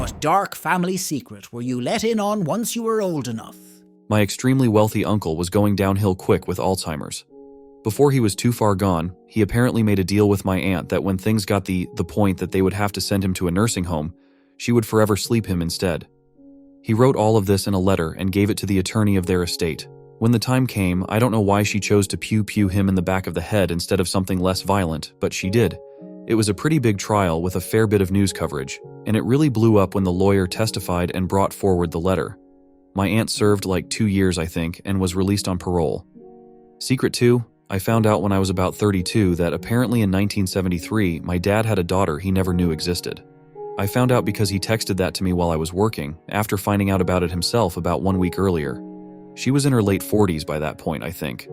What dark family secret were you let in on once you were old enough? My extremely wealthy uncle was going downhill quick with Alzheimer's. Before he was too far gone, he apparently made a deal with my aunt that when things got the point that they would have to send him to a nursing home, she would forever sleep him instead. He wrote all of this in a letter and gave it to the attorney of their estate. When the time came, I don't know why she chose to pew him in the back of the head instead of something less violent, but she did. It was a pretty big trial with a fair bit of news coverage, and it really blew up when the lawyer testified and brought forward the letter. My aunt served like 2 years, I think, and was released on parole. Secret 2, I found out when I was about 32 that apparently in 1973, my dad had a daughter he never knew existed. I found out because he texted that to me while I was working, after finding out about it himself about 1 week earlier. She was in her late 40s by that point, I think.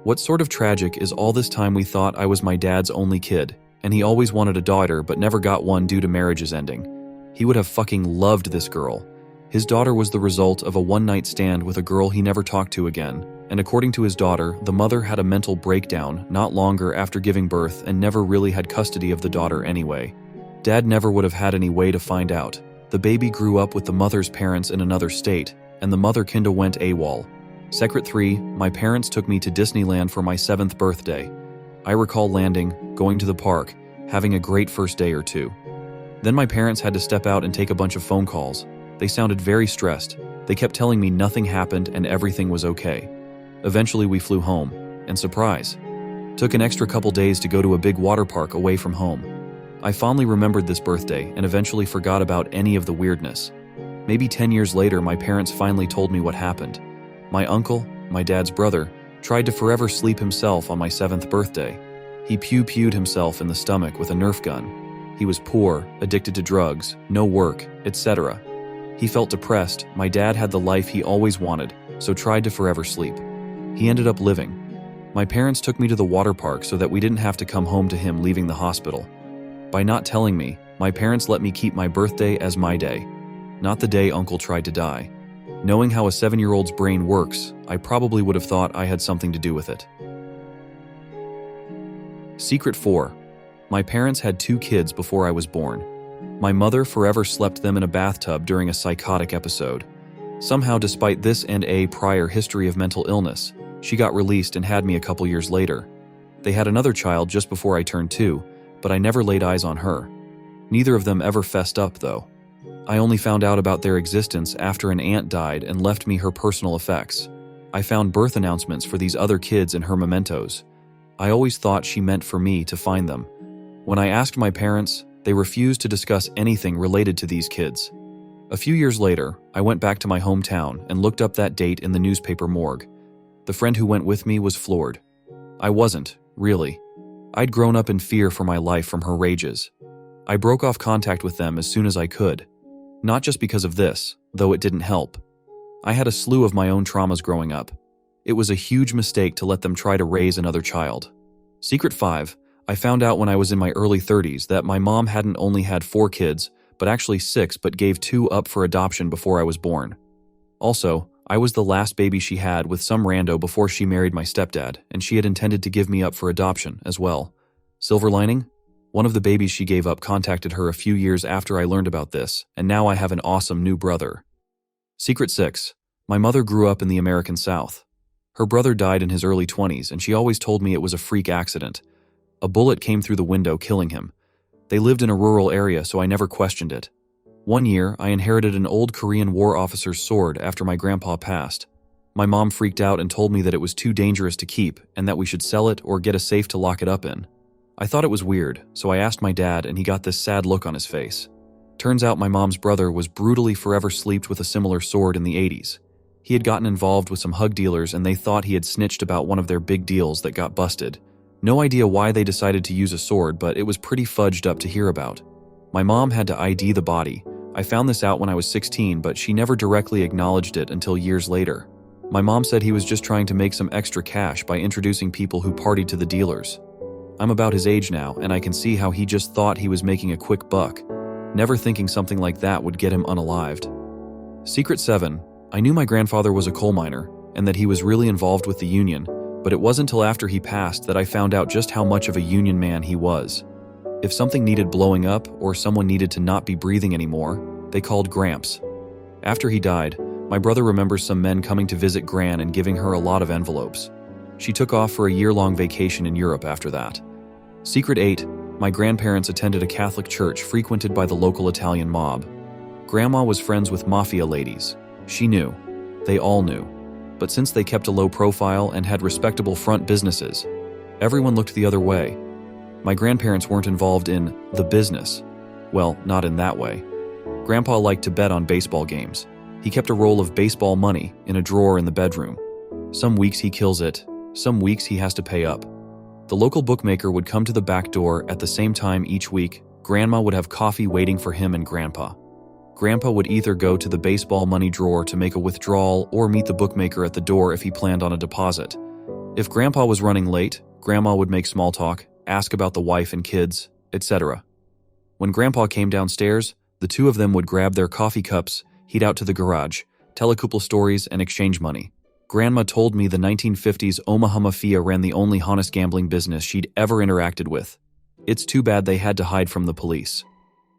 What's sort of tragic is all this time we thought I was my dad's only kid, and he always wanted a daughter but never got one due to marriages ending. He would have fucking loved this girl. His daughter was the result of a one-night stand with a girl he never talked to again, and according to his daughter, the mother had a mental breakdown not longer after giving birth and never really had custody of the daughter anyway. Dad never would have had any way to find out. The baby grew up with the mother's parents in another state, and the mother kinda went AWOL. Secret 3, my parents took me to Disneyland for my 7th birthday. I recall landing, going to the park, having a great first day or two. Then my parents had to step out and take a bunch of phone calls. They sounded very stressed. They kept telling me nothing happened and everything was okay. Eventually we flew home, and surprise, took an extra couple days to go to a big water park away from home. I fondly remembered this birthday and eventually forgot about any of the weirdness. Maybe 10 years later, my parents finally told me what happened. My uncle, my dad's brother, tried to forever sleep himself on my 7th birthday. He pewed himself in the stomach with a Nerf gun. He was poor, addicted to drugs, no work, etc. He felt depressed. My dad had the life he always wanted, so tried to forever sleep. He ended up living. My parents took me to the water park so that we didn't have to come home to him leaving the hospital. By not telling me, my parents let me keep my birthday as my day, not the day Uncle tried to die. Knowing how a 7-year-old's brain works, I probably would have thought I had something to do with it. Secret 4. My parents had 2 kids before I was born. My mother forever slept them in a bathtub during a psychotic episode. Somehow, despite this and a prior history of mental illness, she got released and had me a couple years later. They had another child just before I turned 2, but I never laid eyes on her. Neither of them ever fessed up, though. I only found out about their existence after an aunt died and left me her personal effects. I found birth announcements for these other kids in her mementos. I always thought she meant for me to find them. When I asked my parents, they refused to discuss anything related to these kids. A few years later, I went back to my hometown and looked up that date in the newspaper morgue. The friend who went with me was floored. I wasn't, really. I'd grown up in fear for my life from her rages. I broke off contact with them as soon as I could. Not just because of this, though it didn't help. I had a slew of my own traumas growing up. It was a huge mistake to let them try to raise another child. Secret 5, I found out when I was in my early 30s that my mom hadn't only had 4 kids, but actually 6, but gave 2 up for adoption before I was born. Also, I was the last baby she had with some rando before she married my stepdad, and she had intended to give me up for adoption as well. Silver lining? One of the babies she gave up contacted her a few years after I learned about this, and now I have an awesome new brother. Secret 6, my mother grew up in the American South. Her brother died in his early 20s, and she always told me it was a freak accident. A bullet came through the window, killing him. They lived in a rural area, so I never questioned it. One year, I inherited an old Korean War officer's sword after my grandpa passed. My mom freaked out and told me that it was too dangerous to keep and that we should sell it or get a safe to lock it up in. I thought it was weird, so I asked my dad and he got this sad look on his face. Turns out my mom's brother was brutally forever sleeped with a similar sword in the 80s. He had gotten involved with some hug dealers and they thought he had snitched about one of their big deals that got busted. No idea why they decided to use a sword, but it was pretty fudged up to hear about. My mom had to ID the body. I found this out when I was 16, but she never directly acknowledged it until years later. My mom said he was just trying to make some extra cash by introducing people who partied to the dealers. I'm about his age now, and I can see how he just thought he was making a quick buck, never thinking something like that would get him unalived. Secret 7, I knew my grandfather was a coal miner, and that he was really involved with the union, but it wasn't until after he passed that I found out just how much of a union man he was. If something needed blowing up or someone needed to not be breathing anymore, They called Gramps. After he died, my brother remembers some men coming to visit Gran and giving her a lot of envelopes. She took off for a year-long vacation in Europe after that. Secret 8. My grandparents attended a Catholic church frequented by the local Italian mob. Grandma was friends with mafia ladies. She knew. They all knew. But since they kept a low profile and had respectable front businesses, everyone looked the other way. My grandparents weren't involved in the business. Well, not in that way. Grandpa liked to bet on baseball games. He kept a roll of baseball money in a drawer in the bedroom. Some weeks he kills it, some weeks he has to pay up. The local bookmaker would come to the back door at the same time each week. Grandma would have coffee waiting for him and Grandpa. Grandpa would either go to the baseball money drawer to make a withdrawal or meet the bookmaker at the door if he planned on a deposit. If Grandpa was running late, Grandma would make small talk, ask about the wife and kids, etc. When Grandpa came downstairs, the two of them would grab their coffee cups, head out to the garage, tell a couple stories, and exchange money. Grandma told me the 1950s Omaha Mafia ran the only honest gambling business she'd ever interacted with. It's too bad they had to hide from the police.